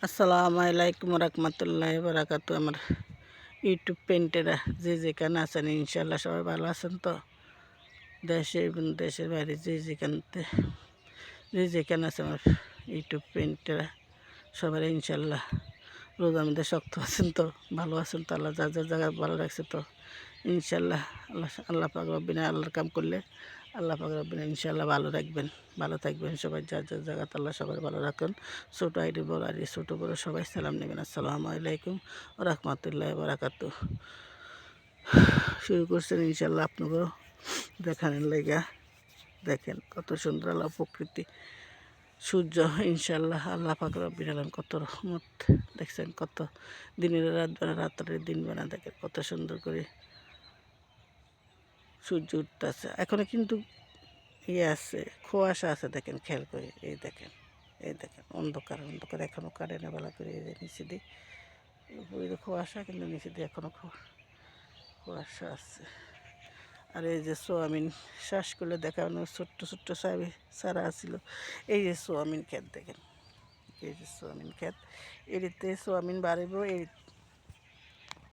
আসসালামু আলাইকুম রহমতুল্লাহ বারাকাতু। আমার ইউটিউব পেন্টেরা যে যেখানে আছেন ইনশাল্লাহ সবাই ভালো আছেন তো। দেশে এবং দেশের বাইরে যে যেখানে আছে আমার ইউটিউব পেন্টেরা সবাই ইনশাল্লাহ রোজার মধ্যে শক্ত আছেন তো, ভালো আছেন তো। আল্লাহ যার যার জায়গায় ভালো রাখছে তো ইনশাল্লাহ। আল্লাহ পাক রব্বিনা আল্লাহর কাম করলে আল্লাহ পাক রব্বিনা ইনশাল্লাহ ভালো রাখবেন, ভালো থাকবেন সবাই। যার যার জায়গাতে আল্লাহ সবাই ভালো রাখুন। ছোটো আইডি বড় আইডি ছোটো বড়ো সবাই সালাম নেবেন। আসসালামু আলাইকুম রহমতুল্লাহ বারাকাতু। শুরু করছেন ইনশাল্লাহ আপনাকেও দেখানোর লেগা। দেখেন কত সুন্দর আল্লাহ প্রকৃতি, সূর্য ইনশাল্লাহ আল্লাহ পাক রব্বিল আলামিন কত রহমত। দেখছেন কত দিনের রাত বেলা রাত্রের দিন বেলা, দেখেন কত সুন্দর করে সূর্য উঠতেছে। এখনো কিন্তু আছে, কুয়াশা আছে, দেখেন খেয়াল করে। এই দেখেন অন্ধকার অন্ধকার, এখনো কাটে না বেলা করে। এই যে নিচে দিয়ে উপরে তো কুয়াশা, কিন্তু নিচে দিয়ে এখনো কুয়াশা আছে। আর এই যে সোয়াবিন শ্বাস করলে দেখানো ছোট্ট ছোট্ট সারা আছিল। এই যে সোয়াবিন ক্ষেত দেখেন, এই যে সোয়াবিন ক্ষেত, এরিতে সোয়াবিন বাড়িব।